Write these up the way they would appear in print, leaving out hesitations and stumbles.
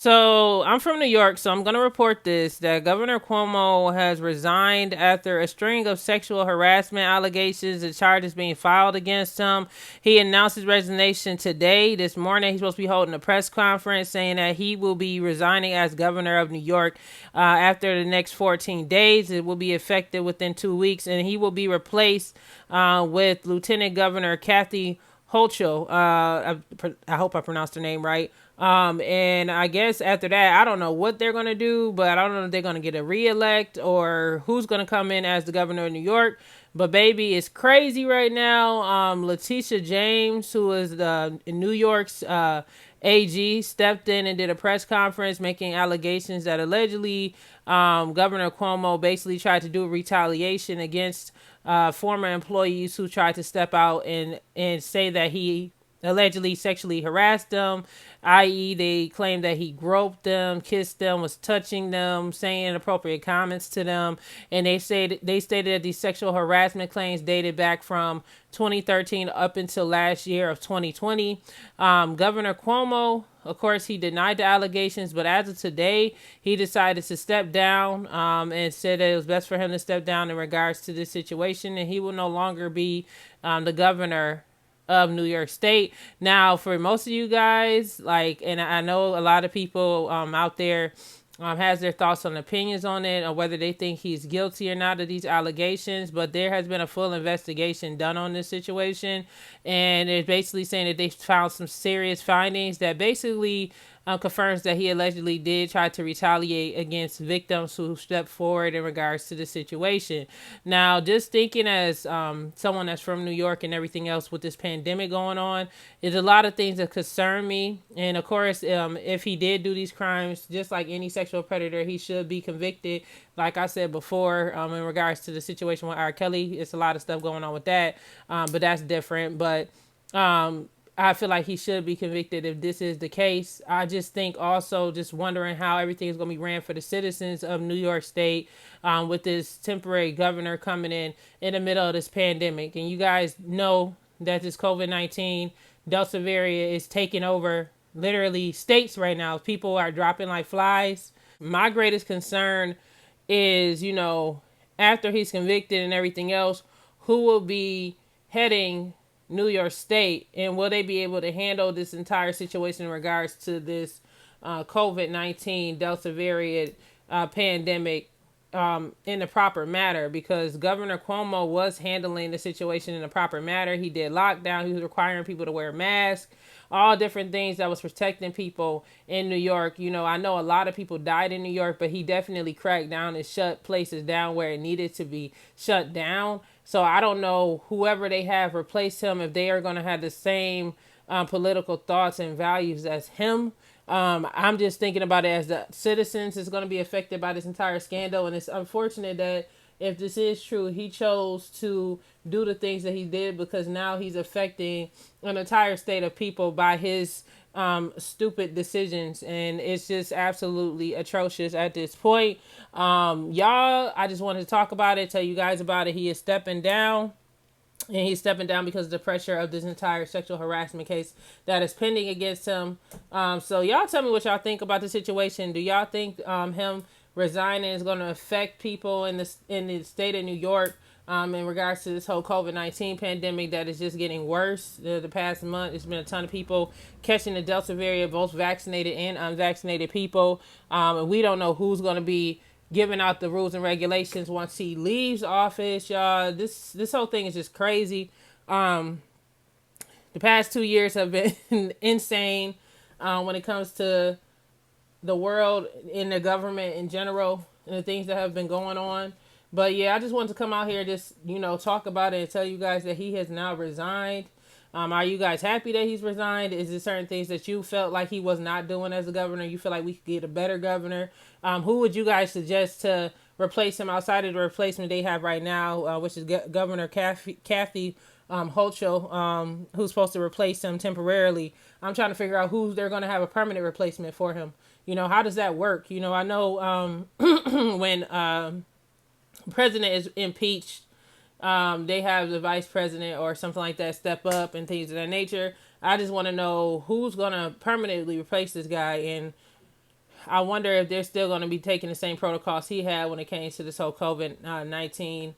So I'm from New York, so I'm going to report this that Governor Cuomo has resigned after a string of sexual harassment allegations and charges being filed against him. He announced his resignation today, this morning. He's supposed to be holding a press conference saying that he will be resigning as governor of New York after the next 14 days. It will be effective within 2 weeks, and he will be replaced with Lieutenant Governor Kathy Hochul. I hope I pronounced her name right. And I guess after that, I don't know what they're gonna do, but I don't know if they're gonna get a re-elect or who's gonna come in as the governor of New York. But baby, it's crazy right now. Letitia James, who is the New York's AG, stepped in and did a press conference making allegations that allegedly Governor Cuomo basically tried to do retaliation against former employees who tried to step out and say that he allegedly sexually harassed them, i.e., they claimed that he groped them, kissed them, was touching them, saying inappropriate comments to them, and they stated that these sexual harassment claims dated back from 2013 up until last year of 2020. Governor Cuomo, of course, he denied the allegations, but as of today, he decided to step down and said that it was best for him to step down in regards to this situation, and he will no longer be the governor of New York State. Now, for most of you guys, and I know a lot of people out there has their thoughts and opinions on it, or whether they think he's guilty or not of these allegations, but there has been a full investigation done on this situation, and it's basically saying that they found some serious findings that basically confirms that he allegedly did try to retaliate against victims who stepped forward in regards to the situation. Now, just thinking as someone that's from New York and everything else with this pandemic going on, there's a lot of things that concern me. And of course, if he did do these crimes, just like any sexual predator, he should be convicted. Like I said before, in regards to the situation with R. Kelly, it's a lot of stuff going on with that, but that's different. But I feel like he should be convicted if this is the case. I just think also just wondering how everything is going to be ran for the citizens of New York State with this temporary governor coming in the middle of this pandemic. And you guys know that this COVID-19 Delta variant is taking over literally states right now. People are dropping like flies. My greatest concern is, after he's convicted and everything else, who will be heading New York State, and will they be able to handle this entire situation in regards to this COVID-19 Delta variant pandemic in the proper manner? Because Governor Cuomo was handling the situation in a proper manner. He did lockdown. He was requiring people to wear masks, all different things that was protecting people in New York. I know a lot of people died in New York, but he definitely cracked down and shut places down where it needed to be shut down. So I don't know whoever they have replace him, if they are going to have the same political thoughts and values as him. I'm just thinking about it as the citizens is going to be affected by this entire scandal. And it's unfortunate that if this is true, he chose to do the things that he did, because now he's affecting an entire state of people by his stupid decisions, and it's just absolutely atrocious at this point. Y'all, I just wanted to talk about it, tell you guys about it. He is stepping down, and he's stepping down because of the pressure of this entire sexual harassment case that is pending against him. So y'all tell me what y'all think about the situation. Do y'all think him resigning is going to affect people in the state of New York in regards to this whole COVID-19 pandemic that is just getting worse? The past month, there's been a ton of people catching the Delta variant, both vaccinated and unvaccinated people. And we don't know who's going to be giving out the rules and regulations once he leaves office, y'all. This whole thing is just crazy. The past 2 years have been insane when it comes to the world and the government in general and the things that have been going on. But yeah, I just wanted to come out here and just, talk about it and tell you guys that he has now resigned. Are you guys happy that he's resigned? Is there certain things that you felt like he was not doing as a governor? You feel like we could get a better governor? Who would you guys suggest to replace him outside of the replacement they have right now, which is Governor Kathy Hochul, who's supposed to replace him temporarily? I'm trying to figure out who they're going to have a permanent replacement for him. How does that work? I know when president is impeached, they have the vice president or something like that step up and things of that nature. I just want to know who's going to permanently replace this guy. And I wonder if they're still going to be taking the same protocols he had when it came to this whole COVID-19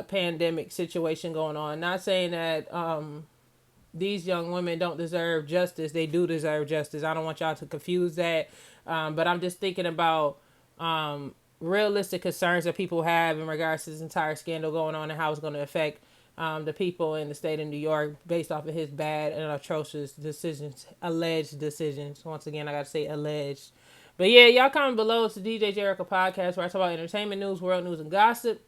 pandemic situation going on. Not saying that these young women don't deserve justice. They do deserve justice. I don't want y'all to confuse that. But I'm just thinking about realistic concerns that people have in regards to this entire scandal going on and how it's going to affect the people in the state of New York based off of his bad and atrocious decisions, alleged decisions. Once again, I got to say alleged. But yeah, y'all comment below. It's the DJ Jericho podcast where I talk about entertainment news, world news, and gossip.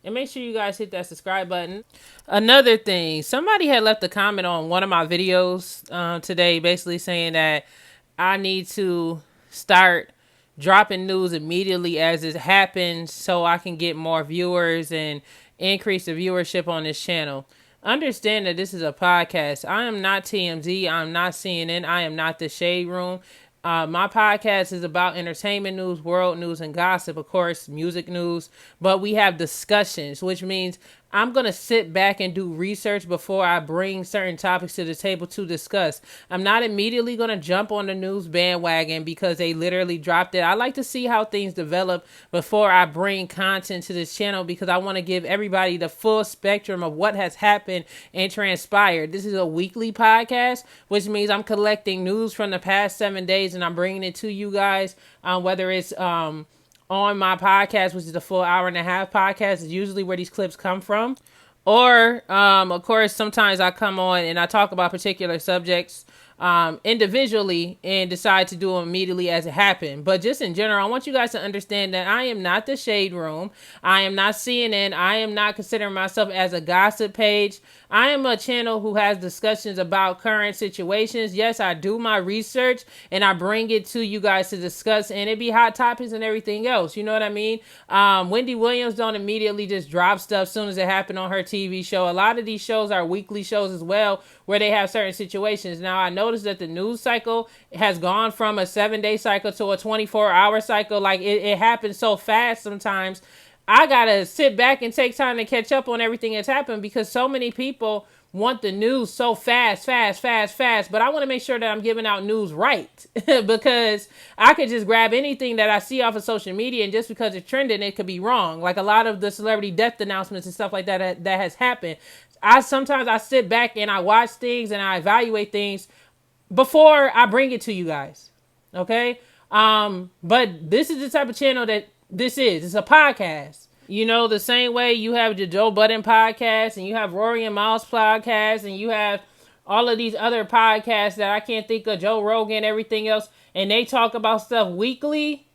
And make sure you guys hit that subscribe button. Another thing, somebody had left a comment on one of my videos today basically saying that I need to start dropping news immediately as it happens so I can get more viewers and increase the viewership on this channel. Understand that this is a podcast. I am not TMZ. I'm not CNN. I am not the Shade Room. My podcast is about entertainment news, world news, and gossip, of course, music news. But we have discussions, which means I'm going to sit back and do research before I bring certain topics to the table to discuss. I'm not immediately going to jump on the news bandwagon because they literally dropped it. I like to see how things develop before I bring content to this channel because I want to give everybody the full spectrum of what has happened and transpired. This is a weekly podcast, which means I'm collecting news from the past 7 days and I'm bringing it to you guys, whether it's on my podcast, which is a full hour and a half podcast, is usually where these clips come from. Or, of course, sometimes I come on and I talk about particular subjects individually and decide to do them immediately as it happened. But just in general, I want you guys to understand that I am not the Shade Room. I am not CNN. I am not considering myself as a gossip page. I am a channel who has discussions about current situations. Yes, I do my research and I bring it to you guys to discuss, and it be hot topics and everything else. You know what I mean? Wendy Williams don't immediately just drop stuff as soon as it happened on her TV show. A lot of these shows are weekly shows as well, where they have certain situations. Now, I noticed that the news cycle has gone from a 7-day cycle to a 24-hour cycle. Like it happens so fast sometimes. I gotta sit back and take time to catch up on everything that's happened because so many people want the news so fast. But I want to make sure that I'm giving out news right because I could just grab anything that I see off of social media, and just because it's trending, it could be wrong. Like a lot of the celebrity death announcements and stuff like that has happened. Sometimes I sit back and I watch things and I evaluate things before I bring it to you guys. Okay? But this is the type of channel that this is. It's a podcast. You know, the same way you have the Joe Budden podcast and you have Rory and Miles podcast and you have all of these other podcasts that I can't think of, Joe Rogan, everything else, and they talk about stuff weekly.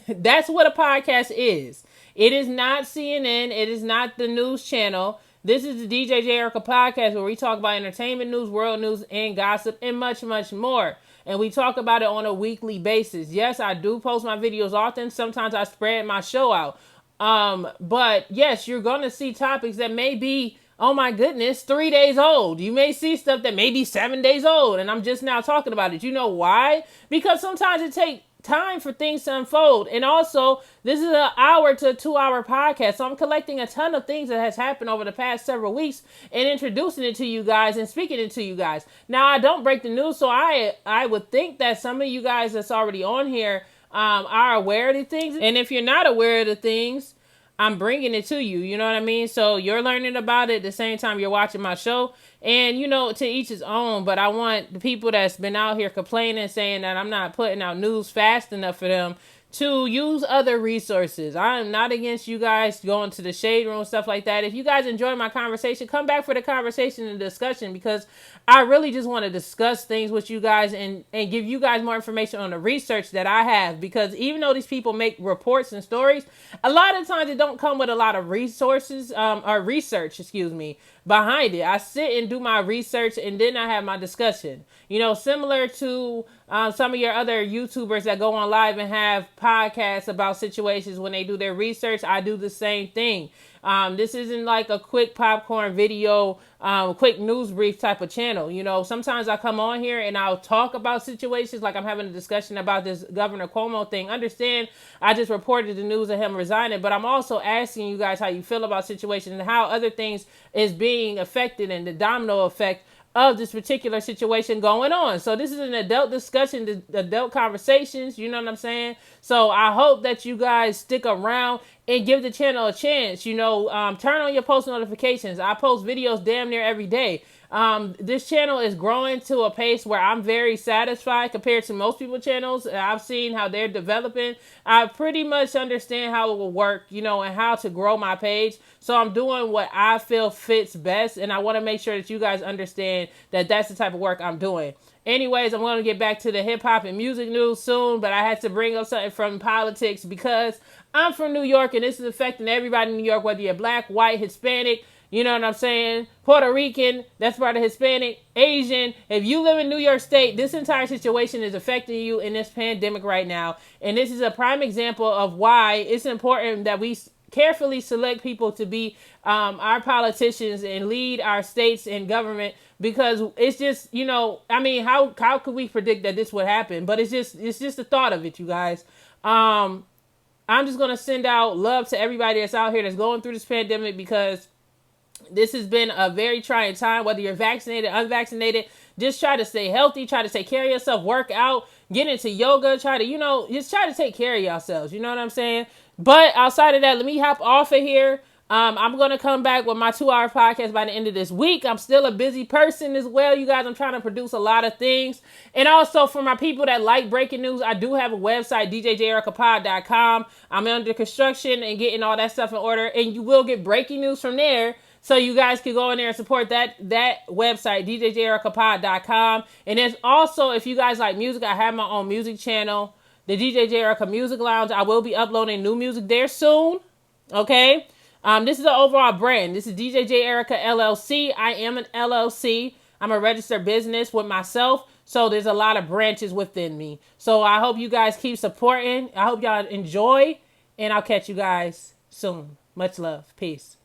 That's what a podcast is. It is not CNN. It is not the news channel. This is the DJ Jericho podcast where we talk about entertainment news, world news, and gossip, and much, much more. And we talk about it on a weekly basis. Yes, I do post my videos often. Sometimes I spread my show out. But yes, you're going to see topics that may be, oh my goodness, 3 days old. You may see stuff that may be 7 days old. And I'm just now talking about it. You know why? Because sometimes it takes time for things to unfold. And also, this is an hour to 2 hour podcast. So I'm collecting a ton of things that has happened over the past several weeks and introducing it to you guys and speaking it to you guys. Now, I don't break the news, so I would think that some of you guys that's already on here are aware of the things. And if you're not aware of the things, I'm bringing it to you. You know what I mean? So you're learning about it at the same time you're watching my show. And, you know, to each his own. But I want the people that's been out here complaining, saying that I'm not putting out news fast enough for them, to use other resources. I am not against you guys going to the Shade Room, stuff like that. If you guys enjoy my conversation, come back for the conversation and discussion, because I really just want to discuss things with you guys and give you guys more information on the research that I have. Because even though these people make reports and stories, a lot of times it don't come with a lot of resources or research, behind it. I sit and do my research and then I have my discussion. You know, similar to some of your other YouTubers that go on live and have podcasts about situations when they do their research, I do the same thing. This isn't like a quick popcorn video, quick news brief type of channel. You know, sometimes I come on here and I'll talk about situations, like I'm having a discussion about this Governor Cuomo thing. Understand, I just reported the news of him resigning, but I'm also asking you guys how you feel about situations and how other things is being affected and the domino effect of this particular situation going on. So this is an adult discussion, adult conversations, you know what I'm saying? So I hope that you guys stick around and give the channel a chance. You know, turn on your post notifications. I post videos damn near every day. This channel is growing to a pace where I'm very satisfied compared to most people's channels. I've seen how they're developing. I pretty much understand how it will work, you know, and how to grow my page. So I'm doing what I feel fits best, and I want to make sure that you guys understand that that's the type of work I'm doing. Anyways, I'm going to get back to the hip hop and music news soon, but I had to bring up something from politics because I'm from New York, and this is affecting everybody in New York, whether you're black, white, Hispanic, you know what I'm saying? Puerto Rican, that's part of Hispanic, Asian. If you live in New York State, this entire situation is affecting you in this pandemic right now. And this is a prime example of why it's important that we carefully select people to be our politicians and lead our states and government, because it's just, you know, I mean, how could we predict that this would happen? But it's just the thought of it, you guys. I'm just going to send out love to everybody that's out here that's going through this pandemic, because this has been a very trying time, whether you're vaccinated, unvaccinated. Just try to stay healthy, try to take care of yourself, work out, get into yoga, try to, you know, just try to take care of yourselves. You know what I'm saying? But outside of that, let me hop off of here. I'm going to come back with my 2-hour podcast by the end of this week. I'm still a busy person as well, you guys. I'm trying to produce a lot of things. And also for my people that like breaking news, I do have a website, djjericapod.com. I'm under construction and getting all that stuff in order. And you will get breaking news from there. So you guys can go in there and support that website, djjericapod.com. And there's also, if you guys like music, I have my own music channel, the DJ Jerica Music Lounge. I will be uploading new music there soon. Okay? This is an overall brand. This is DJ J Erica LLC. I am an LLC. I'm a registered business with myself. So there's a lot of branches within me. So I hope you guys keep supporting. I hope y'all enjoy. And I'll catch you guys soon. Much love. Peace.